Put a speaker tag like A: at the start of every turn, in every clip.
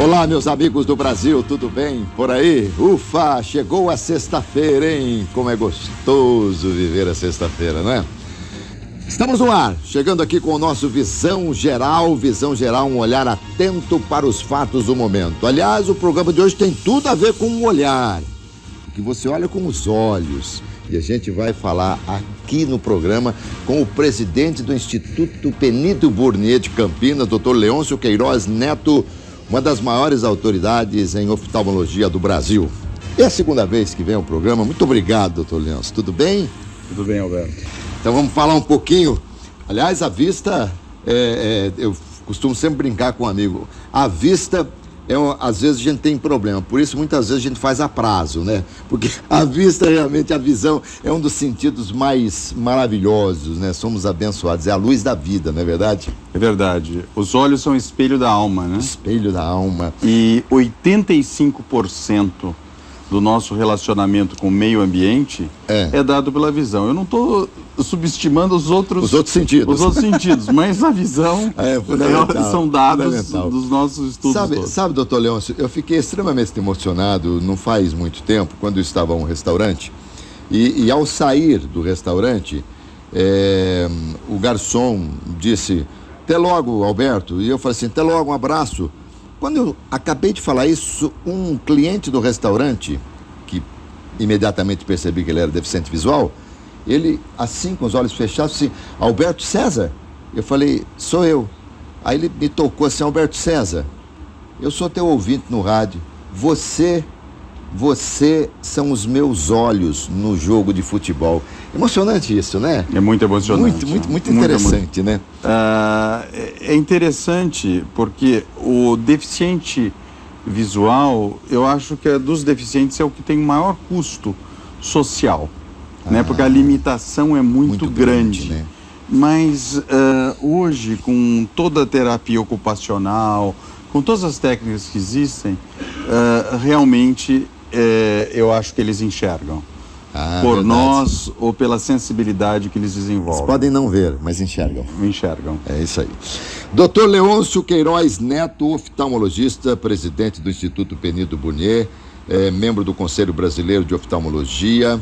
A: Olá, meus amigos do Brasil, tudo bem por aí? Ufa, chegou a sexta-feira, hein? Como é gostoso viver a sexta-feira, não é? Estamos no ar, chegando aqui com o nosso Visão Geral, um olhar atento para os fatos do momento. Aliás, o programa de hoje tem tudo a ver com o olhar, que você olha com os olhos. E a gente vai falar aqui no programa com o presidente do Instituto Penido Burnier de Campinas, Dr. Leôncio Queiroz Neto, uma das maiores autoridades em oftalmologia do Brasil. É a segunda vez que vem ao programa. Muito obrigado, doutor Leôncio. Tudo bem?
B: Tudo bem, Alberto.
A: Então vamos falar um pouquinho. Aliás, a vista, eu costumo sempre brincar com um amigo. A vista, às vezes a gente tem problema. Por isso, muitas vezes a gente faz a prazo, né? Porque a vista, realmente, a visão é um dos sentidos mais maravilhosos, né? Somos abençoados. É a luz da vida, não é verdade?
B: É verdade. Os olhos são espelho da alma, né?
A: Espelho da alma.
B: E 85% do nosso relacionamento com o meio ambiente é dado pela visão. Eu não estou subestimando os outros sentidos, mas a visão são dados dos nossos estudos.
A: Sabe, doutor Leôncio, eu fiquei extremamente emocionado não faz muito tempo, quando eu estava em um restaurante, e ao sair do restaurante, o garçom disse: "Até logo, Alberto", e eu falei assim: "Até logo, um abraço". Quando eu acabei de falar isso, um cliente do restaurante, que imediatamente percebi que ele era deficiente visual, ele, assim, com os olhos fechados, assim: "Alberto César?" Eu falei: "Sou eu". Aí ele me tocou assim: "Alberto César, eu sou teu ouvinte no rádio. Você são os meus olhos no jogo de futebol". Emocionante isso, né?
B: É muito emocionante.
A: Muito interessante, né?
B: É interessante porque o deficiente visual, eu acho que dos deficientes é o que tem o maior custo social, né? Porque a limitação é muito grande. Né? Mas hoje, com toda a terapia ocupacional, com todas as técnicas que existem, realmente eu acho que eles enxergam. Por verdade. Nós ou pela sensibilidade que eles desenvolvem.
A: Eles podem não ver, mas enxergam.
B: Enxergam.
A: É isso aí. Dr. Leôncio Queiroz Neto, oftalmologista, presidente do Instituto Penido Burnier, membro do Conselho Brasileiro de Oftalmologia,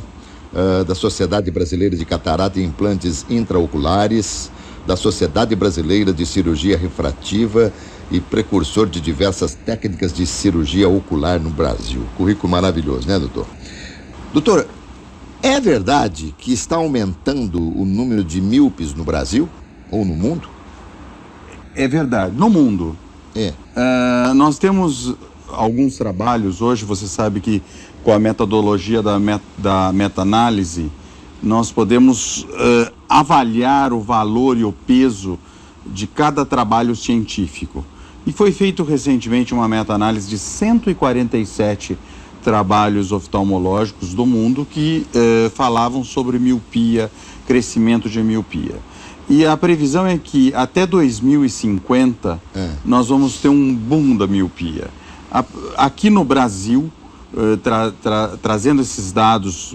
A: da Sociedade Brasileira de Catarata e Implantes Intraoculares, da Sociedade Brasileira de Cirurgia Refrativa e precursor de diversas técnicas de cirurgia ocular no Brasil. Currículo maravilhoso, né, doutor? Doutor, é verdade que está aumentando o número de míopes no Brasil ou no mundo?
B: É verdade, no mundo. Nós temos alguns trabalhos hoje, você sabe que com a metodologia da meta-análise, nós podemos avaliar o valor e o peso de cada trabalho científico. E foi feito recentemente uma meta-análise de 147 trabalhos oftalmológicos do mundo que falavam sobre miopia, crescimento de miopia. E a previsão é que até 2050 nós vamos ter um boom da miopia. Aqui no Brasil, trazendo esses dados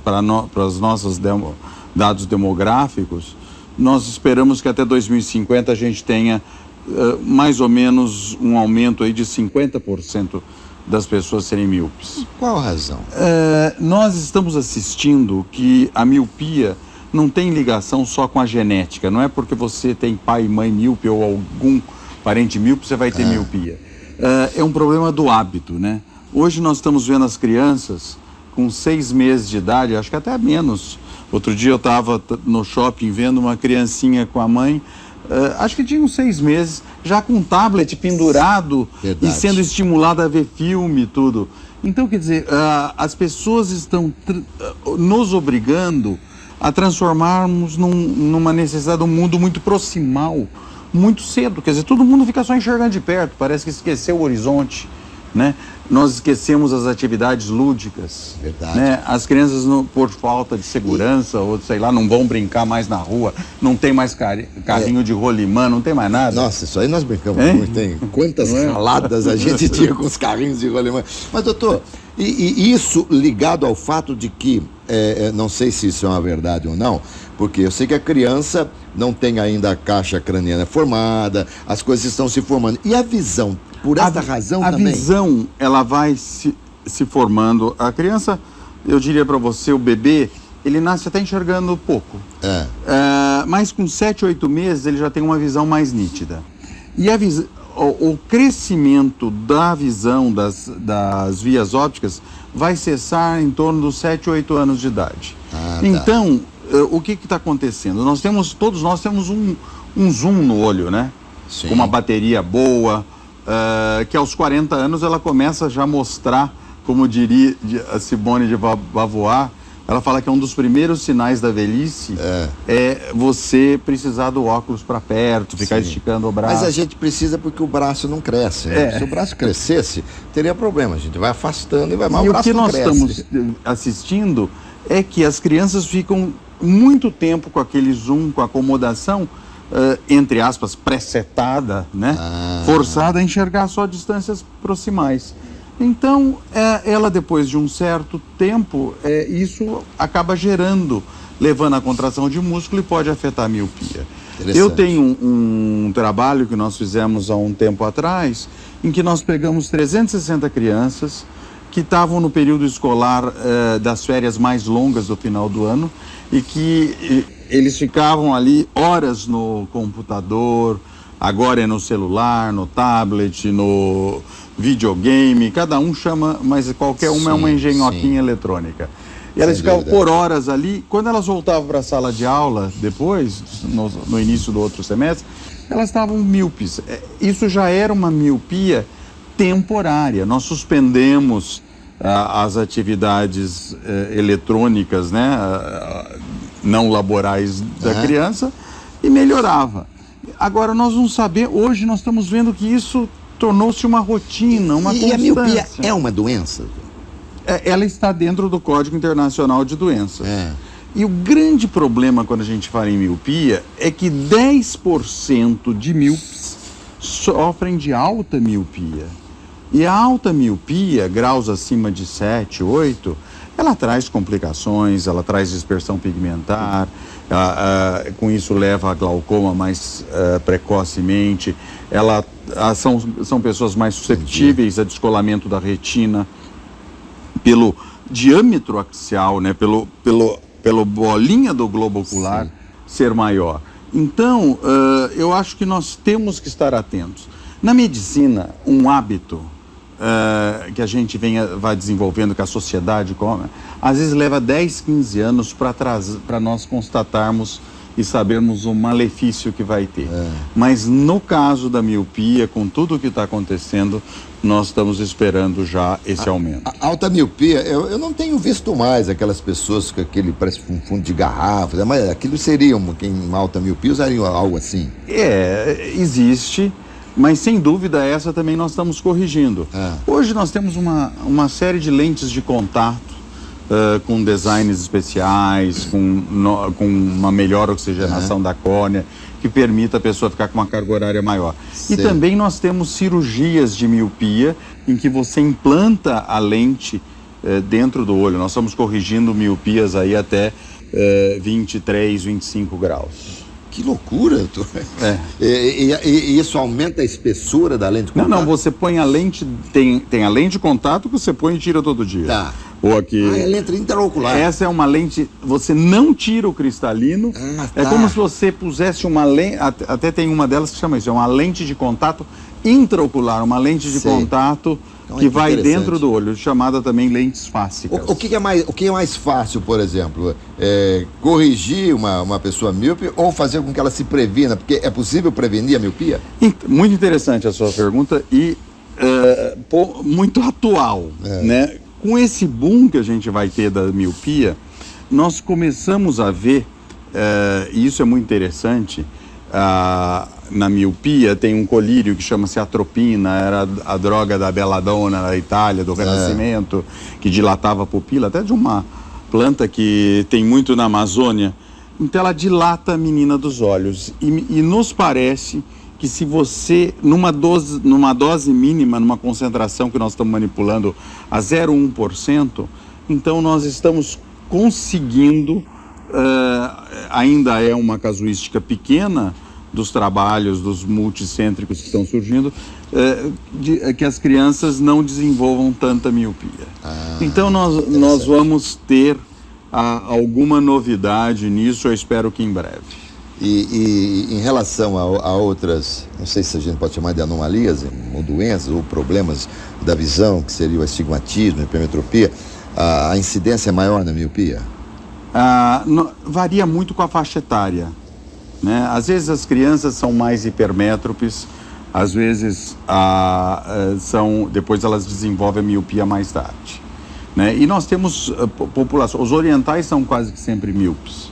B: para os nossos dados demográficos, nós esperamos que até 2050 a gente tenha mais ou menos um aumento aí de 50% das pessoas serem míopes.
A: Qual a razão?
B: Nós estamos assistindo que a miopia não tem ligação só com a genética. Não é porque você tem pai e mãe míope ou algum parente míope, você vai ter miopia. É um problema do hábito, né? Hoje nós estamos vendo as crianças com 6 meses de idade, acho que até menos. Outro dia eu estava no shopping vendo uma criancinha com a mãe, acho que tinha uns 6 meses, já com um tablet pendurado. Verdade. E sendo estimulada a ver filme e tudo. Então, quer dizer, as pessoas estão nos obrigando a transformarmos numa necessidade de um mundo muito proximal, muito cedo. Quer dizer, todo mundo fica só enxergando de perto, parece que esqueceu o horizonte, né? Nós esquecemos as atividades lúdicas.
A: Verdade.
B: Né? As crianças, por falta de segurança, ou sei lá, não vão brincar mais na rua, não tem mais carrinho de rolimã, não tem mais nada.
A: Nossa, isso aí nós brincamos muito, hein? Quantas raladas a gente tinha com os carrinhos de rolimã. Mas, doutor, e isso ligado ao fato de que, não sei se isso é uma verdade ou não, Porque eu sei que a criança não tem ainda a caixa craniana formada, as coisas estão se formando. E a visão? Por essa razão também?
B: A visão, ela vai se formando. A criança, eu diria para você, o bebê, ele nasce até enxergando pouco. Mas com 7, 8 meses, ele já tem uma visão mais nítida. E o crescimento da visão das vias ópticas vai cessar em torno dos 7, 8 anos de idade. Então, o que está acontecendo? Todos nós temos um zoom no olho, né?
A: Sim.
B: Com uma bateria boa, que aos 40 anos ela começa já a mostrar, como diria a Simone de Beauvoir, ela fala que um dos primeiros sinais da velhice é você precisar do óculos para perto, ficar esticando o braço.
A: Mas a gente precisa porque o braço não cresce, né? Se o braço crescesse, teria problema. A gente vai afastando e vai mal, o braço não cresce.
B: E o que nós estamos assistindo é que as crianças ficam muito tempo com aquele zoom, com a acomodação, entre aspas, presetada, né? Forçada a enxergar só distâncias proximais. Então, ela depois de um certo tempo, isso acaba levando à contração de músculo e pode afetar a miopia. Eu tenho um trabalho que nós fizemos há um tempo atrás, em que nós pegamos 360 crianças que estavam no período escolar das férias mais longas do final do ano e que eles ficavam ali horas no computador, agora é no celular, no tablet, no videogame, cada um chama, mas qualquer uma é uma engenhoquinha eletrônica. E elas ficavam por horas ali. Quando elas voltavam para a sala de aula, depois, no início do outro semestre, elas estavam míopes. Isso já era uma miopia temporária. Nós suspendemos as atividades eletrônicas, né, não laborais da criança e melhorava. Agora, nós vamos saber, hoje nós estamos vendo que isso tornou-se uma rotina, uma constância.
A: E a miopia é uma doença?
B: Ela está dentro do Código Internacional de Doenças. E o grande problema quando a gente fala em miopia é que 10% de míopes sofrem de alta miopia. E a alta miopia, graus acima de 7, 8, ela traz complicações, ela traz dispersão pigmentar, com isso leva a glaucoma mais precocemente, são pessoas mais susceptíveis a descolamento da retina pelo diâmetro axial, né, pelo bolinha do globo ocular ser maior. Então, eu acho que nós temos que estar atentos. Na medicina, um hábito que a gente vai desenvolvendo, que a sociedade come, às vezes leva 10, 15 anos para nós constatarmos e sabermos o malefício que vai ter. Mas no caso da miopia, com tudo o que está acontecendo, nós estamos esperando já esse aumento.
A: A alta miopia, eu não tenho visto mais aquelas pessoas com aquele, parece um fundo de garrafa, mas aquilo seria quem alta miopia usaria algo assim?
B: Existe, mas sem dúvida essa também nós estamos corrigindo. Hoje nós temos uma série de lentes de contato, com designs especiais, com uma melhor oxigenação da córnea, que permita a pessoa ficar com uma carga horária maior. E também nós temos cirurgias de miopia, em que você implanta a lente dentro do olho. Nós estamos corrigindo miopias aí até 23, 25 graus.
A: Que loucura, doutor. E isso aumenta a espessura da lente de contato?
B: Não, você põe a lente, tem a lente de contato que você põe e tira todo dia. Ou aqui.
A: É lente intraocular.
B: Essa é uma lente, você não tira o cristalino. É como se você pusesse uma lente, até tem uma delas que chama isso, é uma lente de contato intraocular, uma lente de contato que vai dentro do olho, chamada também lentes fásicas.
A: O que é mais fácil, por exemplo? Corrigir uma pessoa míope ou fazer com que ela se previna? Porque é possível prevenir a miopia?
B: Muito interessante a sua pergunta e muito atual, né? Com esse boom que a gente vai ter da miopia, nós começamos a ver, e isso é muito interessante, na miopia tem um colírio que chama-se atropina, era a droga da Belladonna da Itália, do Renascimento, que dilatava a pupila, até de uma planta que tem muito na Amazônia. Então ela dilata a menina dos olhos e nos parece que se você, numa dose mínima, numa concentração que nós estamos manipulando a 0,1%, então nós estamos conseguindo ainda é uma casuística pequena dos trabalhos, dos multicêntricos que estão surgindo, que as crianças não desenvolvam tanta miopia. Então nós vamos ter alguma novidade nisso, eu espero que em breve.
A: E em relação a outras, não sei se a gente pode chamar de anomalias, ou doenças, ou problemas da visão, que seria o astigmatismo, a hipermetropia, a incidência é maior na miopia?
B: Varia muito com a faixa etária, né? Às vezes as crianças são mais hipermétropes, às vezes depois elas desenvolvem a miopia mais tarde, né? E nós temos população, os orientais são quase que sempre míopes.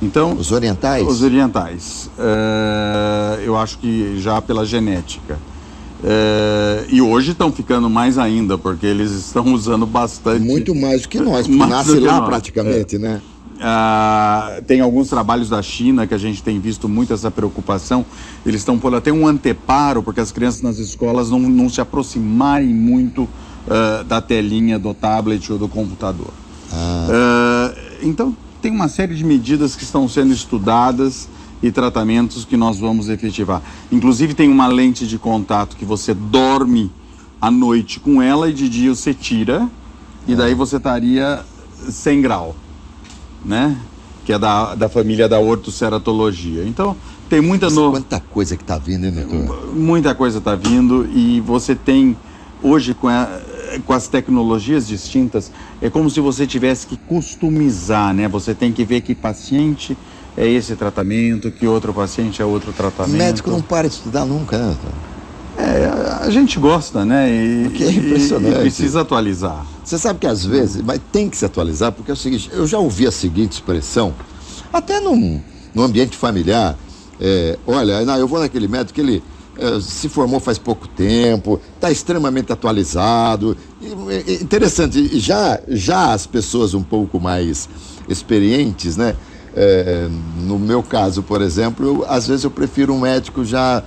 B: Então,
A: os orientais?
B: Os orientais, eu acho que já pela genética. E hoje estão ficando mais ainda, porque eles estão usando bastante.
A: Muito mais do que nós, porque nasce lá praticamente, né?
B: Tem alguns trabalhos da China que a gente tem visto muito essa preocupação. Eles estão pondo até um anteparo, porque as crianças nas escolas não se aproximarem muito da telinha do tablet ou do computador. Então, tem uma série de medidas que estão sendo estudadas e tratamentos que nós vamos efetivar. Inclusive tem uma lente de contato que você dorme à noite com ela e de dia você tira, e daí você estaria 100 grau, né? Que é da família da ortoceratologia. Então tem muita
A: quanta coisa que está vindo, hein, doutor?
B: Muita coisa está vindo, e você tem hoje com as tecnologias distintas, é como se você tivesse que customizar, né? Você tem que ver que paciente é esse tratamento, que outro paciente é outro tratamento.
A: O médico não para de estudar nunca, né, doutor?
B: A gente gosta, né?
A: Que é impressionante.
B: E precisa atualizar.
A: Você sabe que às vezes, mas tem que se atualizar, porque é o seguinte, eu já ouvi a seguinte expressão, até num ambiente familiar, olha, eu vou naquele médico que ele se formou faz pouco tempo, está extremamente atualizado. Interessante, e já as pessoas um pouco mais experientes, né? No meu caso, por exemplo, às vezes eu prefiro um médico já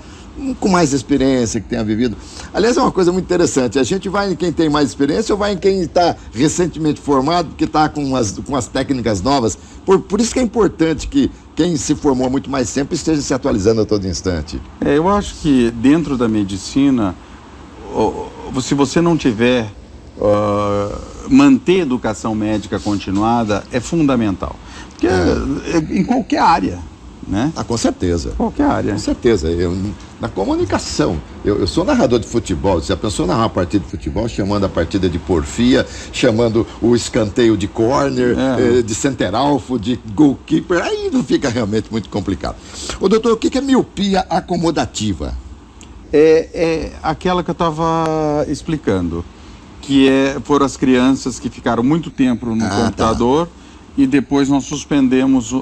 A: com mais experiência, que tenha vivido. Aliás, é uma coisa muito interessante, a gente vai em quem tem mais experiência ou vai em quem está recentemente formado, que está com as técnicas novas. Por isso que é importante que quem se formou há muito mais tempo esteja se atualizando a todo instante.
B: Eu acho que dentro da medicina, se você não tiver, manter educação médica continuada é fundamental. Porque em qualquer área, né?
A: Com certeza.
B: Qualquer área.
A: Com certeza. Na comunicação, eu sou narrador de futebol. Você já pensou narrar uma partida de futebol, chamando a partida de porfia, chamando o escanteio de corner, de center-alfo, de goalkeeper, aí não fica realmente muito complicado. Ô, doutor, o que é miopia acomodativa?
B: É aquela que eu estava explicando, que foram as crianças que ficaram muito tempo no computador, e depois nós suspendemos,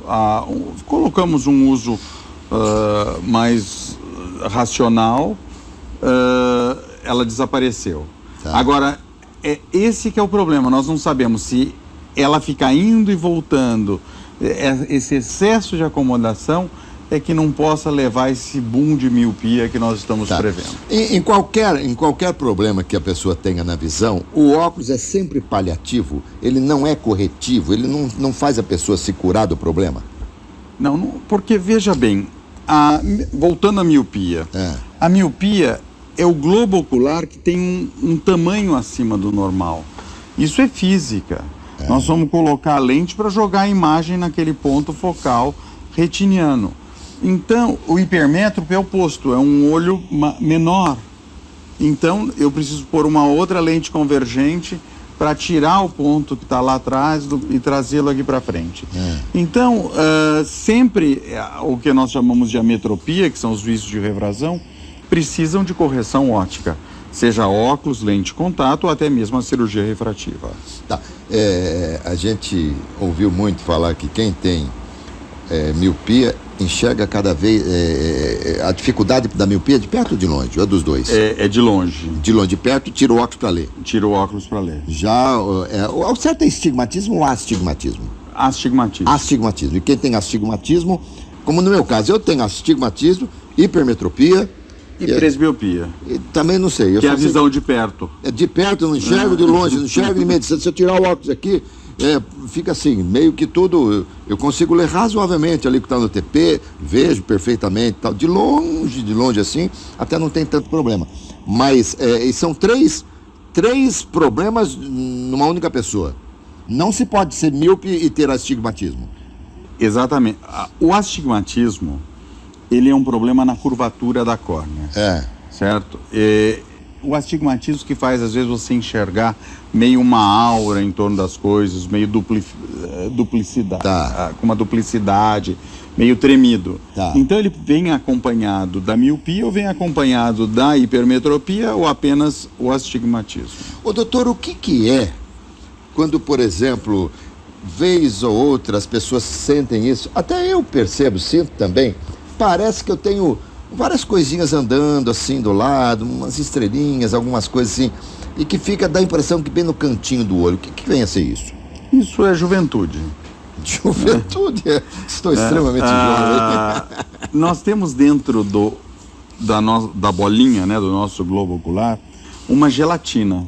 B: colocamos um uso mais racional, ela desapareceu. Agora, esse que é o problema, nós não sabemos se ela fica indo e voltando, esse excesso de acomodação é que não possa levar esse boom de miopia que nós estamos prevendo.
A: Em qualquer problema que a pessoa tenha na visão, o óculos é sempre paliativo, ele não é corretivo, ele não faz a pessoa se curar do problema?
B: Não, porque veja bem, voltando à miopia, a miopia é o globo ocular que tem um tamanho acima do normal. Isso é física. Nós vamos colocar a lente para jogar a imagem naquele ponto focal retiniano. Então, o hipermétrope é o oposto, é um olho menor. Então, eu preciso pôr uma outra lente convergente para tirar o ponto que está lá atrás e trazê-lo aqui para frente. Então, sempre o que nós chamamos de ametropia, que são os vícios de refração, precisam de correção óptica, seja óculos, lente de contato ou até mesmo a cirurgia refrativa.
A: A gente ouviu muito falar que quem tem miopia enxerga cada vez a dificuldade da miopia de perto ou de longe? Ou é dos dois?
B: É de longe.
A: De longe, de perto, tira o óculos para ler.
B: Tira o óculos para ler.
A: Já, o certo é estigmatismo ou astigmatismo?
B: Astigmatismo.
A: Astigmatismo. E quem tem astigmatismo, como no meu caso, eu tenho astigmatismo, hipermetropia
B: e presbiopia.
A: Também não sei.
B: Que é a visão de perto.
A: De perto eu não enxergo, de longe eu não enxergo, de meio. Se eu tirar o óculos aqui, fica assim, meio que tudo, eu consigo ler razoavelmente ali que está no TP, vejo perfeitamente, tal, de longe assim, até não tem tanto problema. Mas são três problemas numa única pessoa. Não se pode ser míope e ter astigmatismo.
B: Exatamente. O astigmatismo, ele é um problema na curvatura da córnea. Certo? O astigmatismo que faz, às vezes, você enxergar meio uma aura em torno das coisas, meio duplicidade, com uma duplicidade, meio tremido. Então ele vem acompanhado da miopia ou vem acompanhado da hipermetropia ou apenas o astigmatismo?
A: Ô doutor, o que é quando, por exemplo, vez ou outra as pessoas sentem isso? Até eu percebo, sinto também, parece que eu tenho várias coisinhas andando assim do lado, umas estrelinhas, algumas coisas assim, e que dá a impressão que bem no cantinho do olho. O que vem a ser isso?
B: Isso é juventude.
A: Juventude? Estou extremamente jovem.
B: Nós temos dentro da bolinha, né, do nosso globo ocular, uma gelatina.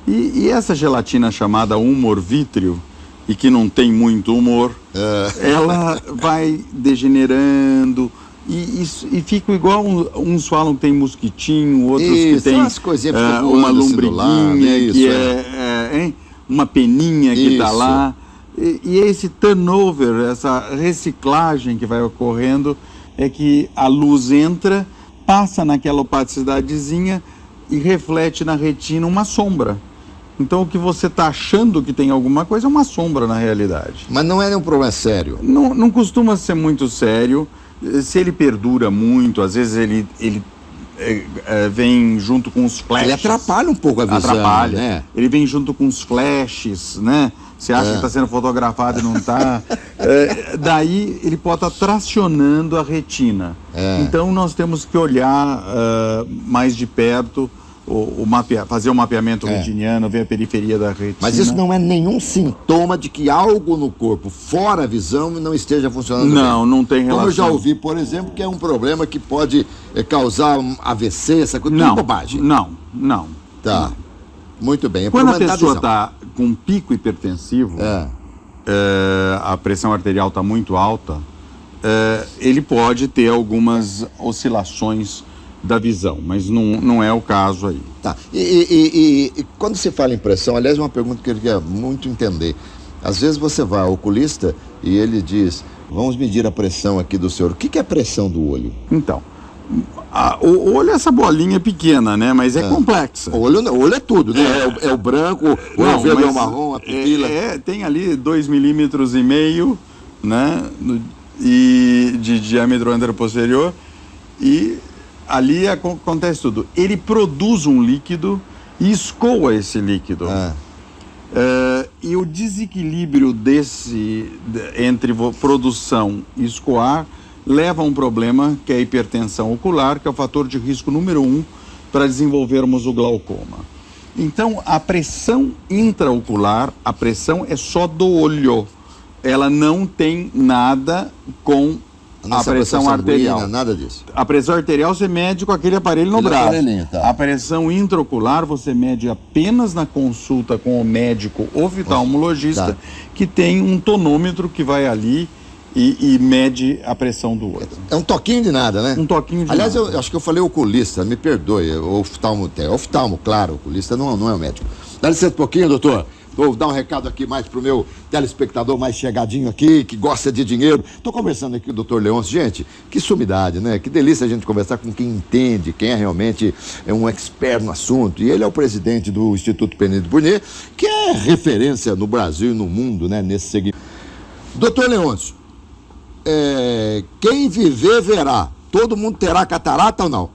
B: E essa gelatina chamada humor vítreo, e que não tem muito humor, ela vai degenerando. E fica igual, uns falam que tem mosquitinho, outros que tem uma lombriguinha, que uma peninha que está lá. E esse turnover, essa reciclagem que vai ocorrendo, é que a luz entra, passa naquela opacicidadezinha e reflete na retina uma sombra. Então o que você está achando que tem alguma coisa é uma sombra na realidade.
A: Mas não é nenhum problema sério?
B: Não costuma ser muito sério. Se ele perdura muito, às vezes ele vem junto com os flashes.
A: Ele atrapalha um pouco a visão,
B: atrapalha,
A: né?
B: Ele vem junto com os flashes, né? Você acha que está sendo fotografado e não está. Daí ele pode estar tracionando a retina. Então nós temos que olhar mais de perto, fazer o mapeamento retiniano, ver a periferia da retina.
A: Mas isso não é nenhum sintoma de que algo no corpo, fora a visão, não esteja funcionando bem?
B: Não tem relação.
A: Como eu já ouvi, por exemplo, que é um problema que pode causar AVC, essa coisa, tudo bobagem.
B: Não.
A: Tá. Muito bem.
B: Quando a pessoa está com um pico hipertensivo, a pressão arterial está muito alta, ele pode ter algumas oscilações da visão, mas não é o caso aí.
A: Tá. E quando se fala em pressão, aliás, uma pergunta que eu queria muito entender. Às vezes você vai ao oculista e ele diz, vamos medir a pressão aqui do senhor. O que é a pressão do olho?
B: Então, o olho é essa bolinha pequena, né? Mas é complexa.
A: O olho é tudo, né? É o branco, o verde é o marrom, a pupila.
B: Tem ali 2,5 milímetros, né? E de diâmetro anteroposterior. E ali acontece tudo. Ele produz um líquido e escoa esse líquido. E o desequilíbrio entre produção e escoar leva a um problema que é a hipertensão ocular, que é o fator de risco número 1 para desenvolvermos o glaucoma. Então, a pressão intraocular, a pressão é só do olho. Ela não tem nada com a pressão arterial.
A: Nada disso.
B: A pressão arterial você mede com aquele aparelho no braço.
A: Tá.
B: A pressão intraocular você mede apenas na consulta com o médico oftalmologista, que tem um tonômetro que vai ali e mede a pressão do olho.
A: É um toquinho de nada, né?
B: Um toquinho de
A: Aliás,
B: nada.
A: eu acho que eu falei oculista, me perdoe, oftalmo, claro, oculista não é o médico. Dá licença um pouquinho, doutor. Vou dar um recado aqui mais pro meu telespectador mais chegadinho aqui, que gosta de dinheiro. Estou conversando aqui com o doutor Leôncio. Gente, que sumidade, né? Que delícia a gente conversar com quem entende, quem é realmente um expert no assunto. E ele é o presidente do Instituto Penedo Burnet, que é referência no Brasil e no mundo, né? Nesse segmento. Doutor Leôncio, quem viver verá. Todo mundo terá catarata ou não?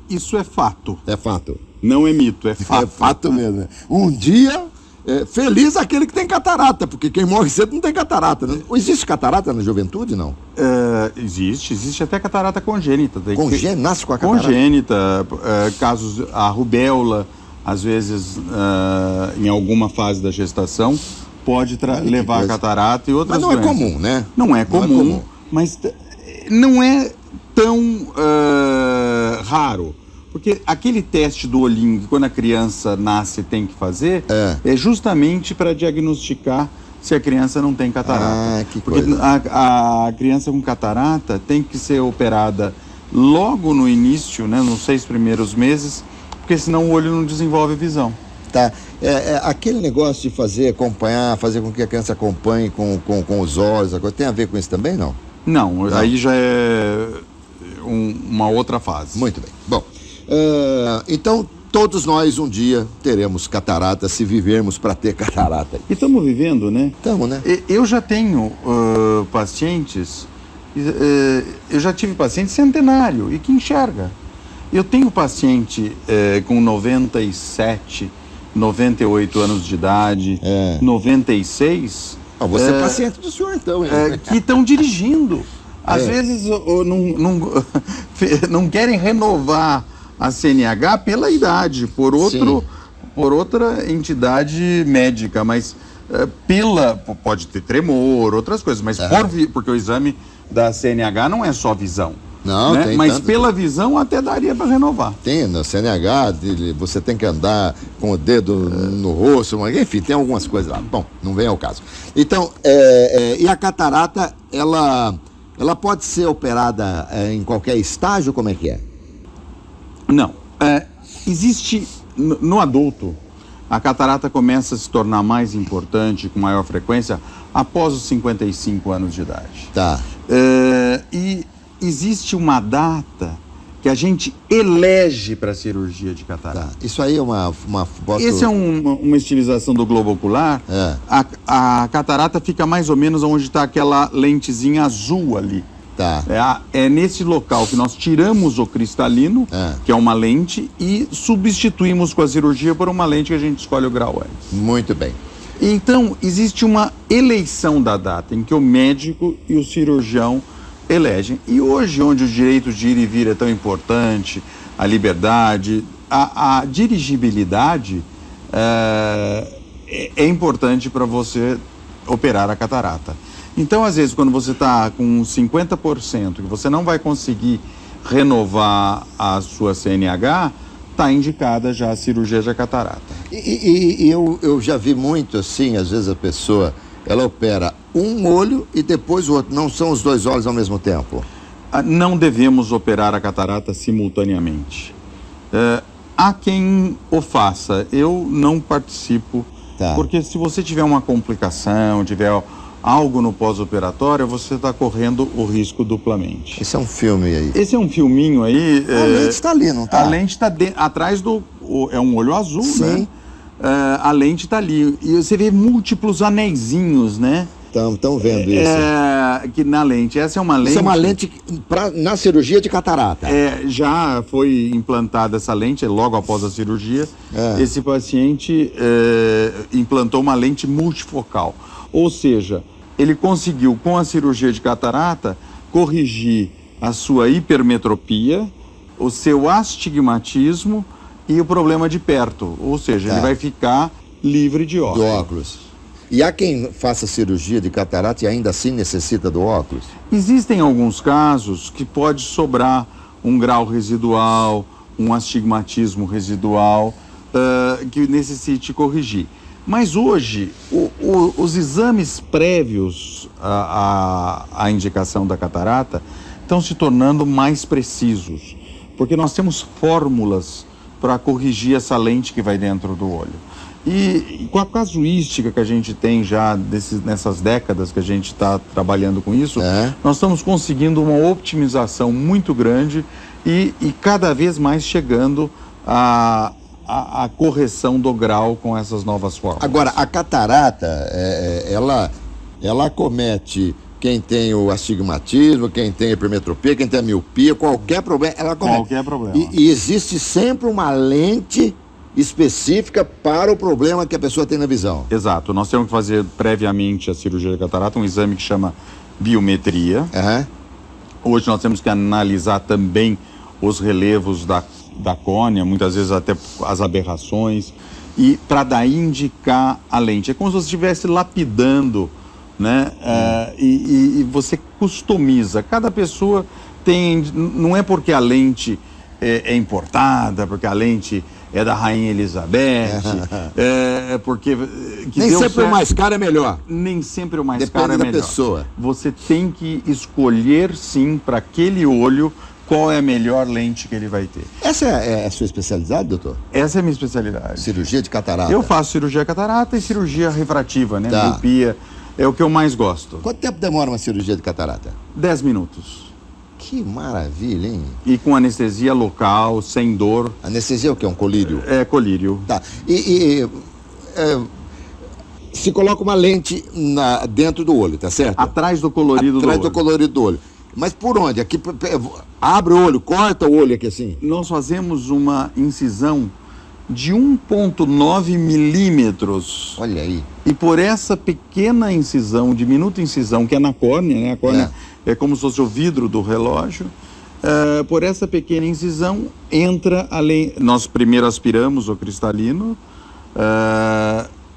B: Isso é fato.
A: É fato.
B: Não é mito, é fato.
A: É fato mesmo. Um dia... feliz aquele que tem catarata, porque quem morre cedo não tem catarata, né? Existe catarata na juventude, não?
B: Existe até catarata congênita.
A: Nasce com a catarata?
B: Congênita, casos, a rubéola, às vezes, em alguma fase da gestação, pode levar a catarata e outras doenças.
A: Mas não é comum, né?
B: Não é comum, mas não é tão raro. Porque aquele teste do olhinho que quando a criança nasce tem que fazer é justamente para diagnosticar se a criança não tem catarata.
A: Ah, que
B: porque
A: coisa.
B: A criança com catarata tem que ser operada logo no início, né, nos 6 primeiros meses, porque senão o olho não desenvolve visão.
A: Tá. Aquele negócio de acompanhar, fazer com que a criança acompanhe com os olhos, tem a ver com isso também, não?
B: Não, aí já é uma outra fase.
A: Muito bem. Bom, então todos nós um dia teremos catarata, se vivermos para ter catarata.
B: E estamos vivendo, né?
A: Estamos, né?
B: Eu já tenho pacientes, eu já tive paciente centenário e que enxerga. Eu tenho paciente com 97, 98 anos de idade, 96...
A: Você é paciente do senhor, então.
B: Que estão dirigindo. Às vezes não querem renovar a CNH pela idade, por outra entidade médica, mas pode ter tremor, outras coisas, mas porque o exame da CNH não é só visão.
A: Não,
B: né?
A: tem
B: Mas
A: tanto...
B: pela visão até daria para renovar.
A: Tem, na CNH, você tem que andar com o dedo no rosto, enfim, tem algumas coisas lá. Bom, não vem ao caso. Então, e a catarata, ela pode ser operada em qualquer estágio, como é que é?
B: Não. Existe, no adulto, a catarata começa a se tornar mais importante, com maior frequência, após os 55 anos de idade.
A: Tá.
B: E existe uma data que a gente elege para a cirurgia de catarata.
A: Tá. Isso aí é uma
B: Essa é uma estilização do globo ocular. A catarata fica mais ou menos onde está aquela lentezinha azul ali.
A: Tá.
B: É nesse local que nós tiramos o cristalino, que é uma lente, e substituímos com a cirurgia por uma lente que a gente escolhe o grau antes.
A: Muito bem.
B: Então, existe uma eleição da data em que o médico e o cirurgião elegem. E hoje, onde os direitos de ir e vir é tão importante, a liberdade, a dirigibilidade é importante para você operar a catarata. Então, às vezes, quando você está com 50% que você não vai conseguir renovar a sua CNH, está indicada já a cirurgia de catarata.
A: E eu já vi muito assim, às vezes a pessoa, ela opera um olho e depois o outro, não são os dois olhos ao mesmo tempo?
B: Não devemos operar a catarata simultaneamente. Há quem o faça, eu não participo, porque se você tiver uma complicação, tiver algo no pós-operatório, você está correndo o risco duplamente.
A: Esse é um filme aí.
B: Esse é um filminho aí.
A: A lente está ali, não está?
B: A lente está atrás do... É um olho azul, né? A lente está ali. E você vê múltiplos anéisinhos, né?
A: Estão vendo isso.
B: Que na lente. Essa é uma lente...
A: Isso é uma lente na cirurgia de catarata.
B: Já foi implantada essa lente logo após a cirurgia. Esse paciente implantou uma lente multifocal. Ou seja, ele conseguiu, com a cirurgia de catarata, corrigir a sua hipermetropia, o seu astigmatismo e o problema de perto. Ou seja, ele vai ficar livre de óculos.
A: Do óculos. E há quem faça cirurgia de catarata e ainda assim necessita do óculos?
B: Existem alguns casos que pode sobrar um grau residual, um astigmatismo residual, que necessite corrigir. Mas hoje, os exames prévios à indicação da catarata estão se tornando mais precisos, porque nós temos fórmulas para corrigir essa lente que vai dentro do olho. E com a casuística que a gente tem já nessas décadas que a gente está trabalhando com isso, nós estamos conseguindo uma otimização muito grande e cada vez mais chegando a correção do grau com essas novas formas.
A: Agora, a catarata, ela acomete quem tem o astigmatismo, quem tem a hipermetropia, quem tem a miopia, qualquer problema, ela acomete.
B: Qualquer problema.
A: E existe sempre uma lente específica para o problema que a pessoa tem na visão.
B: Exato. Nós temos que fazer previamente a cirurgia de catarata, um exame que chama biometria. Hoje nós temos que analisar também os relevos da córnea, muitas vezes até as aberrações, e para daí indicar a lente. É como se você estivesse lapidando, né? E você customiza. Cada pessoa tem... Não é porque a lente é importada, porque a lente é da Rainha Elizabeth, porque...
A: Nem sempre o mais caro é melhor.
B: Nem sempre o mais
A: Depende
B: caro é melhor.
A: da pessoa.
B: Você tem que escolher, sim, para aquele olho, qual é a melhor lente que ele vai ter.
A: Essa é a sua especialidade, doutor?
B: Essa é a minha especialidade.
A: Cirurgia de catarata?
B: Eu faço cirurgia catarata e cirurgia refrativa, né?
A: Tá.
B: Miopia, é o que eu mais gosto.
A: Quanto tempo demora uma cirurgia de catarata?
B: 10 minutos.
A: Que maravilha, hein?
B: E com anestesia local, sem dor.
A: Anestesia é o quê? Um colírio?
B: É colírio.
A: Tá. Se coloca uma lente dentro do olho, tá certo?
B: Atrás do colorido do olho.
A: Atrás do colorido do olho. Mas por onde? Aqui, abre o olho, corta o olho aqui assim?
B: Nós fazemos uma incisão de 1,9 milímetros.
A: Olha aí.
B: E por essa pequena incisão, diminuta incisão, que é na córnea, né? A córnea é como se fosse o vidro do relógio. Por essa pequena incisão entra além. Nós primeiro aspiramos o cristalino.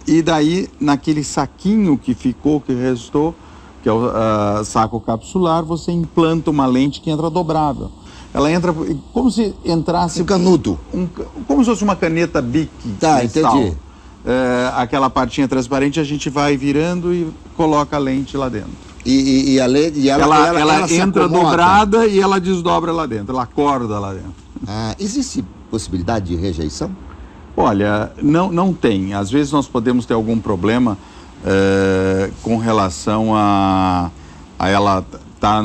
B: E daí, naquele saquinho que ficou, que restou, que é o saco capsular, você implanta uma lente que entra dobrável. Ela entra como se entrasse...
A: Um canudo.
B: Como se fosse uma caneta Bic.
A: Tá, entendi.
B: Aquela partinha transparente, a gente vai virando e coloca a lente lá dentro.
A: E a lente...
B: Ela entra dobrada e ela desdobra lá dentro, ela acorda lá dentro.
A: Existe possibilidade de rejeição?
B: Olha, não tem. Às vezes nós podemos ter algum problema com relação a ela tá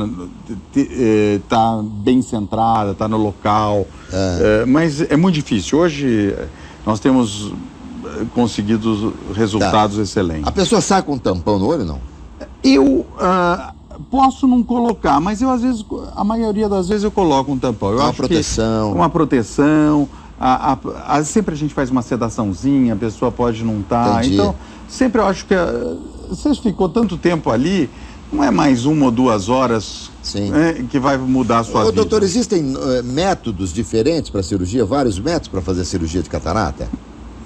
B: bem centrada, tá no local, mas é muito difícil. Hoje nós temos conseguido resultados excelentes.
A: A pessoa sai com um tampão no olho, não?
B: Eu posso não colocar, mas eu às vezes, a maioria das vezes eu coloco um tampão.
A: Uma proteção.
B: Uma proteção. Sempre a gente faz uma sedaçãozinha, a pessoa pode não estar. Então, sempre eu acho que você ficou tanto tempo ali, não é mais 1 ou 2 horas que vai mudar a sua vida.
A: Doutor, existem métodos diferentes para cirurgia, vários métodos para fazer cirurgia de catarata?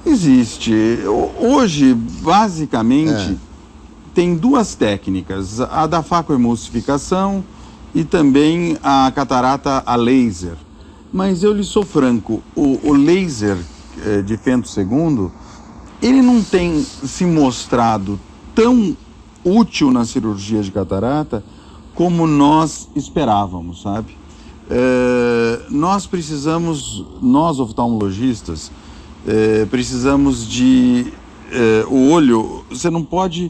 B: Existe. Hoje, basicamente, tem 2 técnicas, a da facoemulsificação e também a catarata a laser. Mas eu lhe sou franco, o laser de Fento II, ele não tem se mostrado tão útil na cirurgia de catarata como nós esperávamos, sabe? Nós oftalmologistas, precisamos de... o olho, você não pode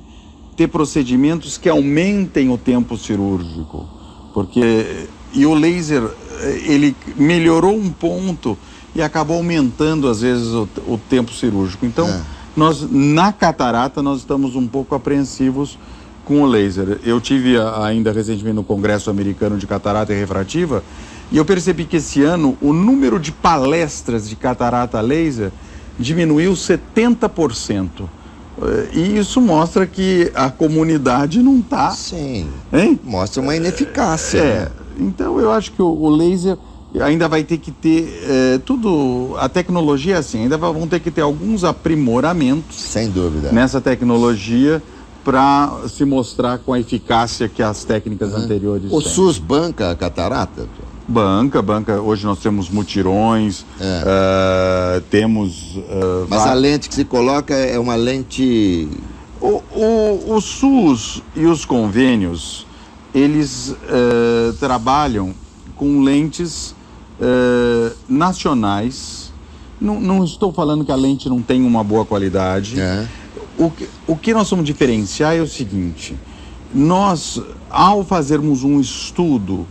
B: ter procedimentos que aumentem o tempo cirúrgico, porque... E o laser, ele melhorou um ponto e acabou aumentando, às vezes, o tempo cirúrgico. Então, na catarata, nós estamos um pouco apreensivos com o laser. Eu tive ainda recentemente no Congresso Americano de Catarata e Refrativa e eu percebi que esse ano o número de palestras de catarata laser diminuiu 70%. E isso mostra que a comunidade não está...
A: Sim,
B: hein?
A: Mostra uma ineficácia. Né?
B: Então eu acho que o laser ainda vai ter que ter a tecnologia é assim, ainda vão ter que ter alguns aprimoramentos.
A: Sem dúvida.
B: Nessa tecnologia para se mostrar com a eficácia que as técnicas anteriores têm.
A: O SUS banca a catarata?
B: Banca. Hoje nós temos mutirões, temos...
A: Mas a lente que se coloca é uma lente...
B: O SUS e os convênios, eles trabalham com lentes nacionais. Não estou falando que a lente não tem uma boa qualidade. O que nós vamos diferenciar é o seguinte: nós, ao fazermos um estudo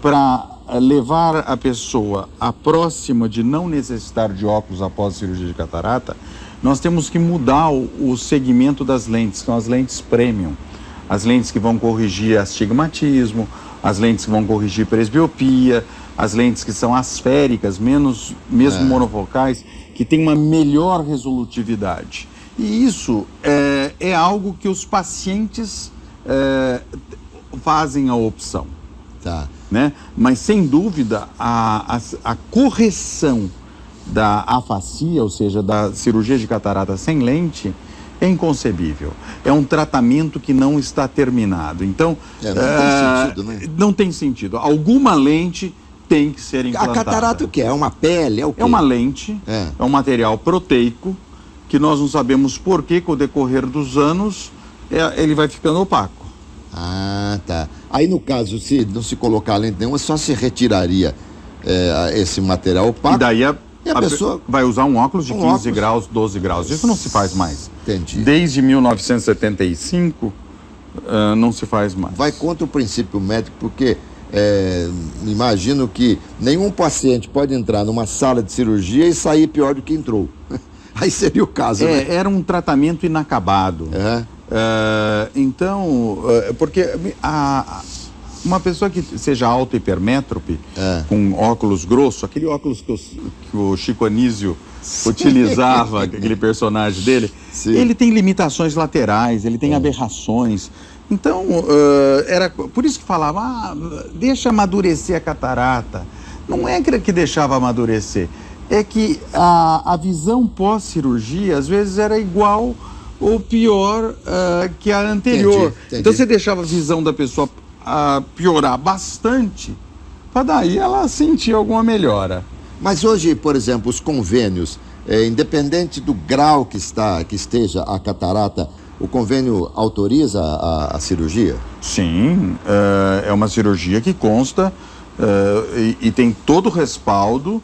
B: para levar a pessoa a próxima de não necessitar de óculos após a cirurgia de catarata, nós temos que mudar o segmento das lentes, que são as lentes premium. As lentes que vão corrigir astigmatismo, as lentes que vão corrigir presbiopia, as lentes que são asféricas, mesmo monofocais, que tem uma melhor resolutividade. E isso é algo que os pacientes fazem a opção.
A: Tá.
B: Né? Mas, sem dúvida, a correção da afasia, ou seja, da cirurgia de catarata sem lente, é inconcebível. É um tratamento que não está terminado. Então,
A: não tem sentido, né?
B: Não tem sentido. Alguma lente tem que ser implantada.
A: A catarata o que é? É uma pele? É o quê?
B: É uma lente, é um material proteico, que nós não sabemos por que, com o decorrer dos anos, ele vai ficando opaco.
A: Ah, tá. Aí, no caso, se não se colocar lente nenhuma, só se retiraria esse material opaco.
B: E daí a
A: pessoa
B: vai usar um óculos de 15 graus, 12 graus. Isso não se faz mais.
A: Entendi.
B: Desde 1975, não se faz mais.
A: Vai contra o princípio médico, porque imagino que nenhum paciente pode entrar numa sala de cirurgia e sair pior do que entrou. Aí seria o caso, né?
B: Era um tratamento inacabado. Então, porque uma pessoa que seja auto-hipermétrope, com óculos grosso, aquele óculos que o Chico Anísio utilizava, aquele personagem dele, ele tem limitações laterais, ele tem aberrações. Então, era por isso que falava, deixa amadurecer a catarata. Não é que deixava amadurecer, é que a visão pós-cirurgia, às vezes, era igual ou pior que a anterior.
A: Entendi.
B: Então, você deixava a visão da pessoa piorar bastante, para daí ela sentir alguma melhora.
A: Mas hoje, por exemplo, os convênios, independente do grau que esteja a catarata, o convênio autoriza a cirurgia?
B: Sim, é uma cirurgia que consta e tem todo o respaldo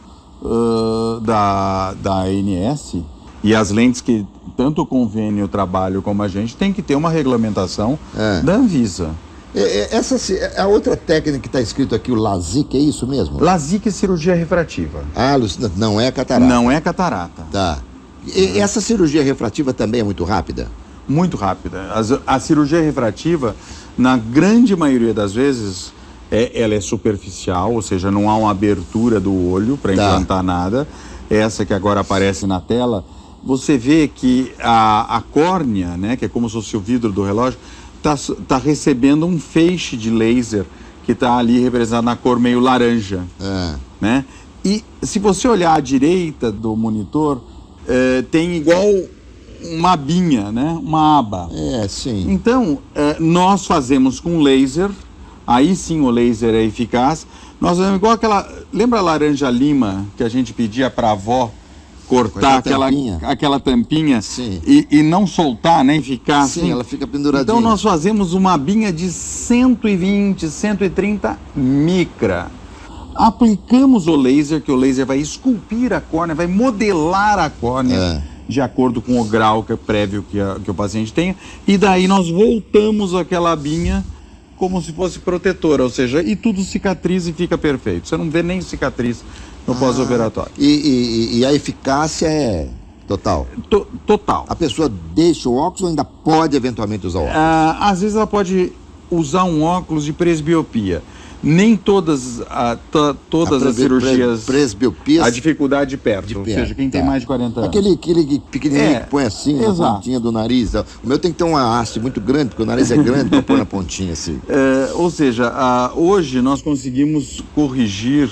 B: da ANS, e as lentes que tanto o convênio, o trabalho como a gente tem que ter uma regulamentação da Anvisa.
A: Essa é a outra técnica que está escrito aqui, o LASIK, é isso mesmo?
B: LASIK é cirurgia refrativa.
A: Ah, não é catarata?
B: Não é catarata.
A: Tá. E essa cirurgia refrativa também é muito rápida?
B: Muito rápida. A cirurgia refrativa, na grande maioria das vezes, ela é superficial, ou seja, não há uma abertura do olho para implantar nada. Essa que agora aparece na tela, você vê que a córnea, né, que é como se fosse o vidro do relógio, está recebendo um feixe de laser que está ali representado na cor meio laranja. Né? E se você olhar à direita do monitor, tem igual uma abinha, né? Uma aba.
A: Sim.
B: Então, nós fazemos com laser, aí sim o laser é eficaz. Nós fazemos igual aquela... Lembra a laranja lima que a gente pedia para a avó cortar aquela tampinha e não soltar, nem ficar assim?
A: Sim, ela fica penduradinha.
B: Então nós fazemos uma abinha de 120, 130 micra. Aplicamos o laser, que o laser vai esculpir a córnea, vai modelar a córnea de acordo com o grau prévio que o paciente tenha, e daí nós voltamos aquela abinha como se fosse protetora, ou seja, e tudo cicatriza e fica perfeito. Você não vê nem cicatriz no pós-operatório.
A: E a eficácia é total?
B: Total.
A: A pessoa deixa o óculos ou ainda pode eventualmente usar o óculos?
B: Às vezes ela pode usar um óculos de presbiopia. Nem todas as cirurgias...
A: Presbiopia?
B: A dificuldade perto, ou seja, quem tem mais de 40 anos.
A: Aquele pequenininho que põe assim, na pontinha do nariz. O meu tem que ter uma haste muito grande, porque o nariz é grande para pôr na pontinha assim.
B: Ou seja, hoje nós conseguimos corrigir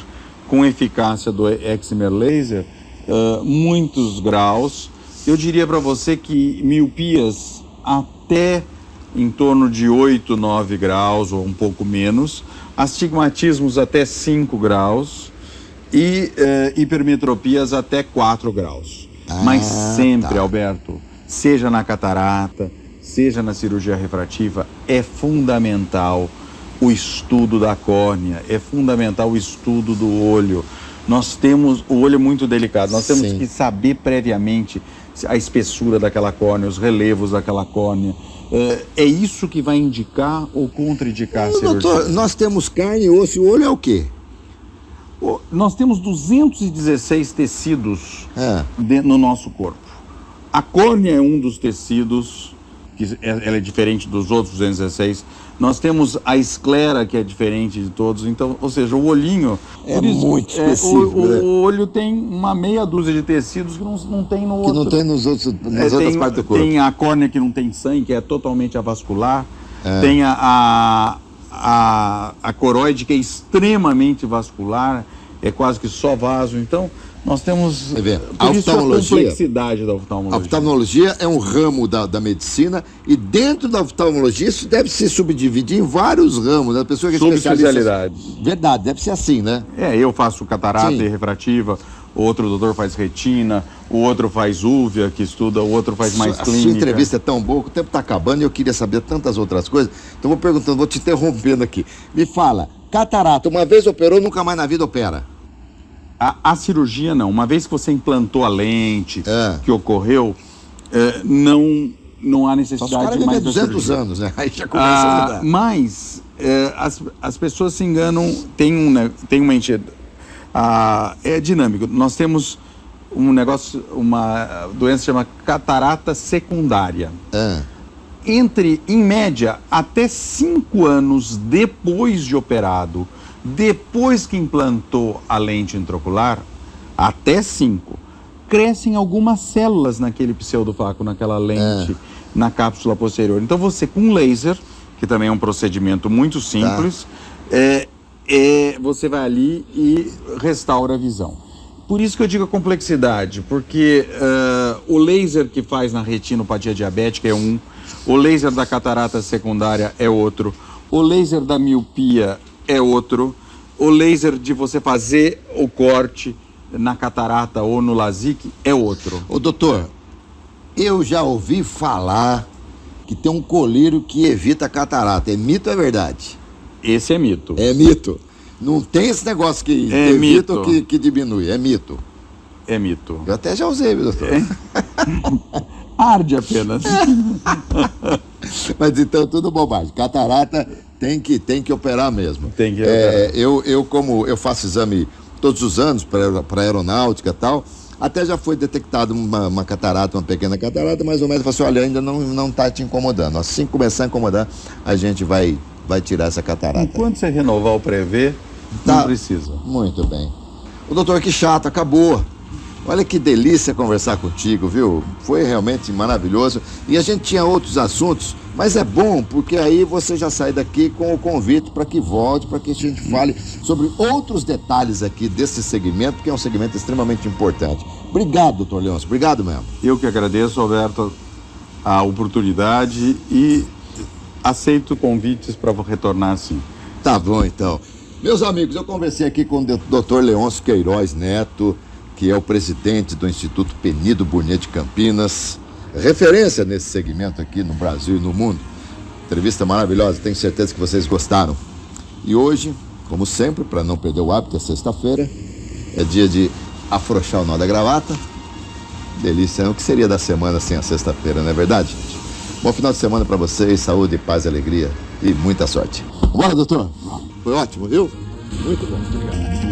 B: com eficácia do excimer laser muitos graus. Eu diria para você que miopias até em torno de 8, 9 graus ou um pouco menos, astigmatismos até 5 graus e hipermetropias até 4 graus. Mas sempre, Alberto, seja na catarata, seja na cirurgia refrativa, é fundamental o estudo da córnea, é fundamental o estudo do olho. O olho é muito delicado, nós temos que saber previamente a espessura daquela córnea, os relevos daquela córnea. É isso que vai indicar ou contraindicar a cirurgia.
A: Doutor, nós temos carne, osso e olho é o quê?
B: Nós temos 216 tecidos no nosso corpo. A córnea é um dos tecidos, que ela é diferente dos outros 216. Nós temos a esclera, que é diferente de todos. Então, ou seja, o olhinho...
A: muito específico.
B: O olho tem uma meia dúzia de tecidos que não tem no outro.
A: Que não tem nas outras partes do corpo.
B: Tem a córnea que não tem sangue, que é totalmente avascular. Tem a coroide, que é extremamente vascular. é quase que só vaso. Então, nós temos
A: a
B: complexidade da oftalmologia.
A: A oftalmologia é um ramo da medicina e dentro da oftalmologia isso deve se subdividir em vários ramos. A pessoa que é
B: subespecialidade.
A: Verdade, deve ser assim, né?
B: Eu faço catarata e refrativa, o outro doutor faz retina, o outro faz úvea, que estuda, o outro faz mais clínica.
A: A sua entrevista é tão boa, o tempo está acabando e eu queria saber tantas outras coisas. Então vou perguntando, vou te interrompendo aqui. Me fala, catarata, uma vez operou, nunca mais na vida opera?
B: A cirurgia não. Uma vez que você implantou a lente, que ocorreu, não há necessidade de mais
A: 200 anos, né? Aí já começa a mudar.
B: Mas as pessoas se enganam, tem uma entidade. É dinâmico. Nós temos uma doença chamada catarata secundária. Em média, até 5 anos depois de operado, depois que implantou a lente intraocular, até 5, crescem algumas células naquele pseudofaco, naquela lente, na cápsula posterior. Então você, com laser, que também é um procedimento muito simples, você vai ali e restaura a visão. Por isso que eu digo a complexidade, porque o laser que faz na retinopatia diabética é um, o laser da catarata secundária é outro, o laser da miopia é outro, o laser de você fazer o corte na catarata ou no LASIK é outro.
A: Ô doutor, eu já ouvi falar que tem um colírio que evita a catarata. É mito ou é verdade?
B: Esse é mito.
A: É mito. Não tem esse negócio que evita ou que diminui. É mito.
B: É mito.
A: Eu até já usei, meu doutor.
B: Arde apenas.
A: Mas então tudo bobagem. Catarata tem que operar mesmo.
B: Tem que operar.
A: Como eu faço exame todos os anos para aeronáutica e tal, até já foi detectado uma catarata, uma pequena catarata, mas o médico falou assim, olha, ainda não está te incomodando. Assim que começar a incomodar, a gente vai tirar essa catarata.
B: Enquanto você renovar o pré-V, não precisa.
A: Muito bem. O doutor, que chato, acabou. Olha que delícia conversar contigo, viu? Foi realmente maravilhoso. E a gente tinha outros assuntos, mas é bom porque aí você já sai daqui com o convite para que volte, para que a gente fale sobre outros detalhes aqui desse segmento, que é um segmento extremamente importante. Obrigado, doutor Leôncio. Obrigado mesmo.
B: Eu que agradeço, Alberto, a oportunidade e aceito convites para retornar sim.
A: Tá bom, então. Meus amigos, eu conversei aqui com o doutor Leôncio Queiroz Neto, que é o presidente do Instituto Penido Burnier de Campinas, referência nesse segmento aqui no Brasil e no mundo. Entrevista maravilhosa, tenho certeza que vocês gostaram. E hoje, como sempre, para não perder o hábito, é sexta-feira, é dia de afrouxar o nó da gravata. Delícia, o que seria da semana sem a sexta-feira, não é verdade, gente? Bom final de semana para vocês, saúde, paz e alegria e muita sorte. Bora, doutor? Foi ótimo, viu? Muito bom, obrigado.